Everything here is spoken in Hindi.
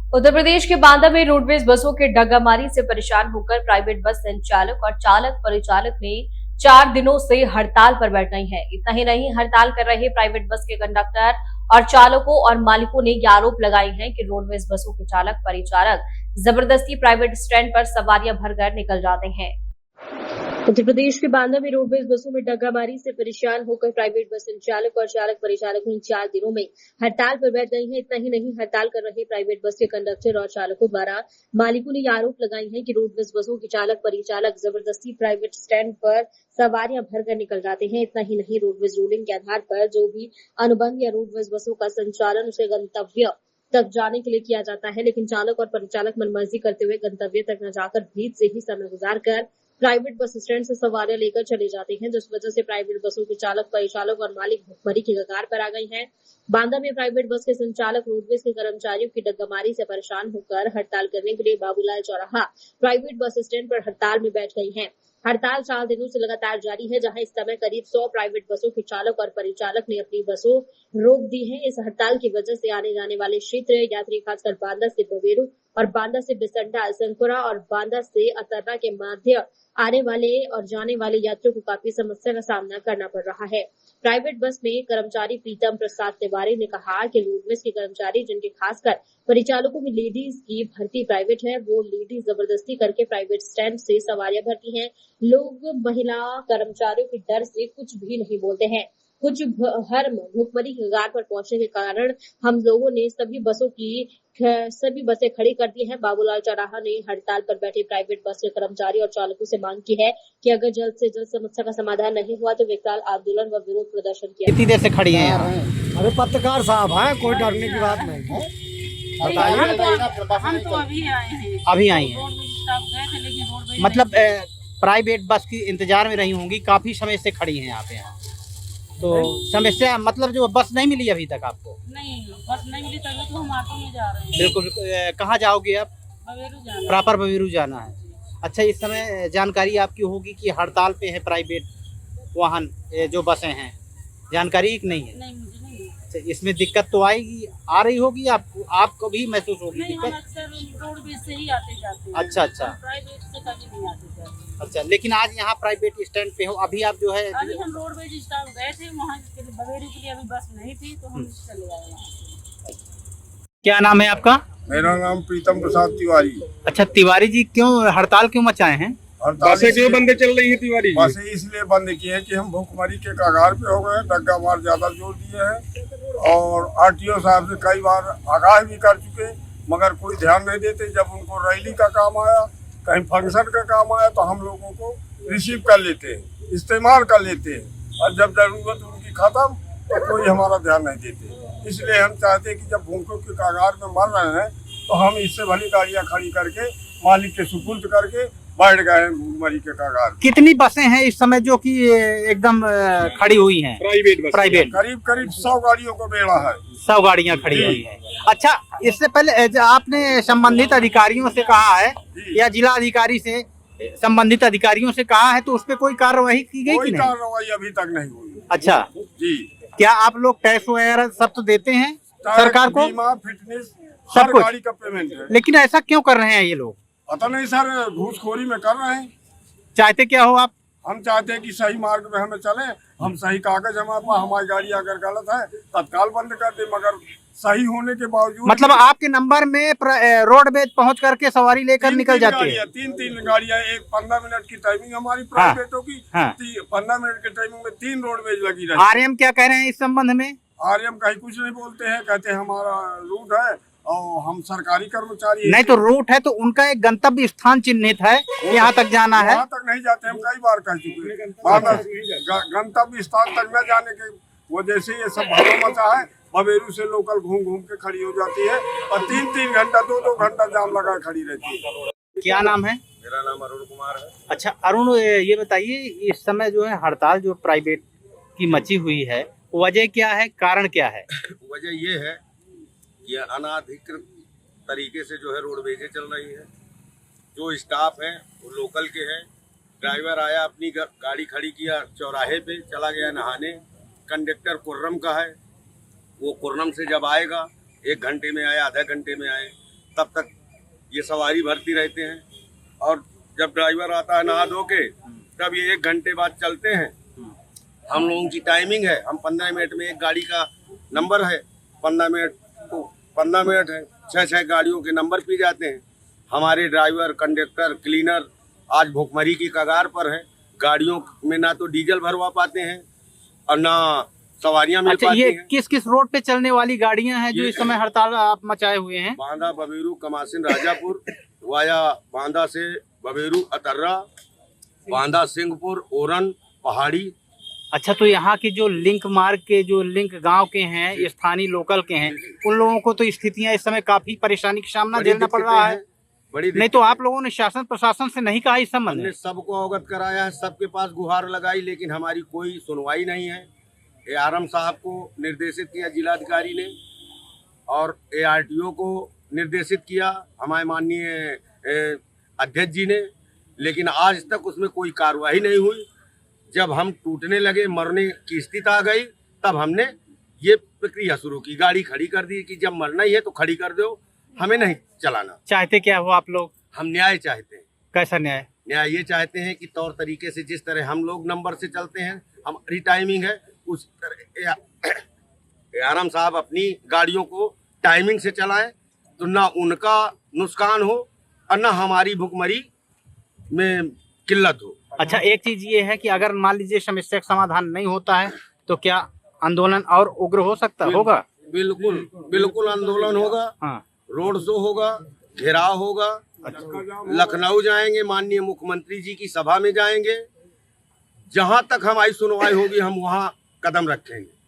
उत्तर प्रदेश के बांदा में रोडवेज बसों के डग्गामारी से परेशान होकर प्राइवेट बस संचालक और चालक परिचालक ने 4 दिनों से हड़ताल पर बैठ गई हैं। इतना ही नहीं, हड़ताल कर रहे प्राइवेट बस के कंडक्टर और चालकों और मालिकों ने ये आरोप लगाए हैं कि रोडवेज बसों के चालक परिचालक जबरदस्ती प्राइवेट स्टैंड पर सवारियां भरकर निकल जाते हैं। उत्तर प्रदेश के बांदा में रोडवेज बसों में डग्गामारी से परेशान होकर प्राइवेट बस संचालक और चालक परिचालक इन 4 दिनों में हड़ताल पर बैठ गई हैं। इतना ही नहीं, हड़ताल कर रहे प्राइवेट बस के कंडक्टर और चालकों द्वारा मालिकों ने आरोप लगाई हैं कि रोडवेज बसों के चालक परिचालक जबरदस्ती प्राइवेट स्टैंड पर सवारियां भरकर निकल जाते हैं। इतना ही नहीं, रोडवेज रूलिंग के आधार पर जो भी अनुबंध या रोडवेज बसों का संचालन उसे गंतव्य तक जाने के लिए किया जाता है, लेकिन चालक और परिचालक मनमर्जी करते हुए गंतव्य तक न जाकर भीड़ से ही समय गुजारकर प्राइवेट बस स्टैंड से सवारियां लेकर चले जाते हैं, जिस वजह से प्राइवेट बसों के चालक परिचालक और मालिक भुखमरी की कगार पर आ गए हैं। बांदा में प्राइवेट बस के संचालक रोडवेज के कर्मचारियों की डग्गामारी से परेशान होकर हड़ताल करने के लिए बाबूलाल चौराहा प्राइवेट बस स्टैंड पर हड़ताल में बैठ गई हैं। हड़ताल 4 दिनों से लगातार जारी है, जहां इस समय करीब 100 प्राइवेट बसों के चालक और परिचालक ने अपनी बसों रोक दी है। इस हड़ताल की वजह से आने जाने वाले क्षेत्र यात्री खासकर बांदा से बवेरू और बांदा से बिसंडा, संकुरा और बांदा से अतर्रा के माध्य आने वाले और जाने वाले यात्रियों को काफी समस्या का सामना करना पड़ रहा है। प्राइवेट बस में कर्मचारी प्रीतम प्रसाद तिवारी ने कहा कि रोडवेज के कर्मचारी जिनके खासकर परिचालकों में लेडीज की भर्ती प्राइवेट है, वो लेडीज जबरदस्ती करके प्राइवेट स्टैंड से सवारियां भरती हैं। लोग महिला कर्मचारियों के डर से कुछ भी नहीं बोलते हैं। कुछ भुखमरी की कगार पर पहुंचने के कारण हम लोगों ने सभी बसें खड़ी कर दी हैं। बाबूलाल चौराहा ने हड़ताल पर बैठे प्राइवेट बस के कर्मचारी और चालकों से मांग की है कि अगर जल्द से जल्द समस्या का समाधान नहीं हुआ तो विकराल आंदोलन व विरोध प्रदर्शन किया। कितनी देर से खड़ी हैं यहाँ? अरे पत्रकार साहब हैं, कोई डरने की बात नहीं है। हम तो अभी आए हैं। अभी आई हैं, गए थे लेकिन रोडवेज मतलब प्राइवेट बस की इंतजार में रही होंगी, काफी समय से खड़ी हैं यहाँ पे। यहाँ तो समस्या मतलब जो बस नहीं मिली अभी तक आपको? नहीं, बस नहीं मिली तभी तो हम ऑटो में जा रहे हैं। बिल्कुल। कहाँ जाओगे आप? बवेरू जाना। प्रॉपर बवेरू जाना है। अच्छा, इस समय जानकारी आपकी होगी कि हड़ताल पे है प्राइवेट वाहन जो बसें हैं, जानकारी कि नहीं है? नहीं, मुझे नहीं। अच्छा, इसमें दिक्कत तो आएगी, आ रही होगी आपको भी महसूस होगी नहीं, हम दिक्कत? अक्सर रोडवेज से ही आते जाते हैं। अच्छा अच्छा प्राइवेट से कभी नहीं आते जाते। अच्छा, लेकिन आज यहाँ प्राइवेट स्टैंड पे हो, अभी आप जो है अभी हम रोडवेज स्टाफ गए थे, वहाँ बवेरू के लिए अभी बस नहीं थी तो हम चले आए वहाँ से। क्या नाम है आपका? मेरा नाम प्रीतम प्रसाद तिवारी। अच्छा तिवारी जी, क्यों हड़ताल क्यों मचाए हैं? बसें क्यों बंद चल रही है तिवारी? बसें इसलिए बंद की है कि हम भूखमरी के कगार पे हो गए, डग्गा मार ज्यादा जोर दिए हैं और आरटीओ साहब से कई बार आगाह भी कर चुके, मगर कोई ध्यान नहीं देते। जब उनको रैली का काम आया, कहीं फंक्शन का काम आया तो हम लोगों को रिसीव कर लेते हैं, इस्तेमाल कर लेते हैं, और जब जरूरत उनकी खत्म तो कोई हमारा ध्यान नहीं देते। इसलिए हम चाहते हैं कि जब भूखों के कगार में मर रहे हैं तो हम इससे भली गाड़ियां खड़ी करके मालिक के सुपुर्द करके बैठ गए हैं भूखमरी के कगार। कितनी बसें हैं इस समय जो कि एकदम खड़ी हुई हैं? प्राइवेट करीब 100 गाड़ियों को बेड़ा है। 100 गाड़ियां खड़ी हुई हैं। अच्छा, इससे पहले आपने संबंधित अधिकारियों से कहा है या जिला अधिकारी से संबंधित अधिकारियों से कहा है, तो उस पर कोई कार्रवाई की गई कि नहीं? कार्रवाई अभी तक नहीं हुई। अच्छा जी, क्या आप लोग टैक्स वगैरह सब तो देते हैं सरकार को? बीमा, फिटनेस, सब हर कुछ? गाड़ी का पेमेंट है। लेकिन ऐसा क्यों कर रहे हैं ये लोग? पता नहीं सर, घूसखोरी में कर रहे हैं। चाहते क्या हो आप? हम चाहते हैं कि सही मार्ग में हमें चले, हम सही कागज हमारे पास, हमारी गाड़ी अगर गलत है तत्काल बंद कर दे, मगर सही होने के बावजूद मतलब आपके नंबर में रोडवेज पहुंच करके सवारी लेकर निकल जाती है? 3 गाड़ियां, एक 15 मिनट की टाइमिंग हमारी प्राइवेटों की, 15 मिनट की टाइमिंग में 3 रोडवेज लगी रही। आरएम क्या कह रहे हैं इस संबंध में? आरएम कहीं कुछ नहीं बोलते हैं, कहते हैं हमारा रूट है और हम सरकारी कर्मचारी नहीं तो रूट है तो उनका एक गंतव्य स्थान चिन्हित है, यहाँ तक जाना है। वहाँ तक नहीं जाते, हम कई बार कह चुके हैं। गंतव्य स्थान तक न जाने के वजह से ये सब भागो मचा है। बवेरू से लोकल घूम घूम के खड़ी हो जाती है और 3-3 घंटा 2-2 घंटा जाम लगा खड़ी रहती है। क्या नाम है? मेरा नाम अरुण कुमार है। अच्छा अरुण, ये बताइए इस समय जो है हड़ताल जो प्राइवेट की मची हुई है, वजह क्या है, कारण क्या है? वजह ये है कि अनाधिकृत तरीके से जो है रोडवेजें चल रही है। जो स्टाफ है वो लोकल के हैं। ड्राइवर आया, अपनी गाड़ी खड़ी किया चौराहे पे, चला गया नहाने। कंडक्टर कुर्रम का है, वो कुर्रम से जब आएगा 1 घंटे में आए, आधा घंटे में आए, तब तक ये सवारी भरती रहते हैं। और जब ड्राइवर आता है नहा धो के, तब ये 1 घंटे बाद चलते हैं। हम लोगों की टाइमिंग है, हम 15 मिनट में एक गाड़ी का नंबर है, 15 मिनट तो 15 मिनट है, 6 गाड़ियों के नंबर पी जाते हैं। हमारे ड्राइवर, कंडक्टर, क्लीनर आज भुखमरी की कगार पर है। गाड़ियों में ना तो डीजल भरवा पाते हैं और ना सवारियां मिल अच्छा, पाती ये हैं। किस किस रोड पे चलने वाली गाड़ियां हैं जो ये- इस समय हड़ताल आप मचाए हुए हैं? बांदा बबेरू कमासिन राजापुर वाया बांदा से बबेरू अतर्रा, बांदा सिंहपुर ओरन पहाड़ी। अच्छा, तो यहाँ की जो लिंक मार्ग के जो लिंक गांव के हैं, स्थानीय लोकल के हैं, उन लोगों को तो स्थितियां इस समय काफी परेशानी का सामना बड़ी झेलना पड़ दिक्कतें रहा हैं, है। बड़ी नहीं तो आप लोगों ने शासन प्रशासन से नहीं कहा इस संबंध हमने में? सबको अवगत कराया है, सबके पास गुहार लगाई, लेकिन हमारी कोई सुनवाई नहीं है। ARM साहब को निर्देशित किया जिलाधिकारी ने और ARTO को निर्देशित किया हमारे माननीय अध्यक्ष जी ने, लेकिन आज तक उसमें कोई कार्रवाई नहीं हुई। जब हम टूटने लगे, मरने की स्थिति आ गई, तब हमने ये प्रक्रिया शुरू की, गाड़ी खड़ी कर दी कि जब मरना ही है तो खड़ी कर दो, हमें नहीं चलाना। चाहते क्या हो आप लोग? हम न्याय चाहते हैं। कैसा न्याय? न्याय ये चाहते हैं कि तौर तरीके से जिस तरह हम लोग नंबर से चलते हैं, हमारी टाइमिंग है, उस तरह ARM साहब अपनी गाड़ियों को टाइमिंग से चलाएं, तो ना उनका नुकसान हो और ना हमारी भुखमरी में किल्लत हो। अच्छा, एक चीज ये है कि अगर मान लीजिए समस्या का समाधान नहीं होता है तो क्या आंदोलन और उग्र हो सकता होगा? बिल्कुल बिल्कुल आंदोलन होगा, हाँ। रोड शो होगा, घेराव होगा। लखनऊ जाएंगे, माननीय मुख्यमंत्री जी की सभा में जाएंगे। जहां तक हमारी सुनवाई होगी हम वहां कदम रखेंगे।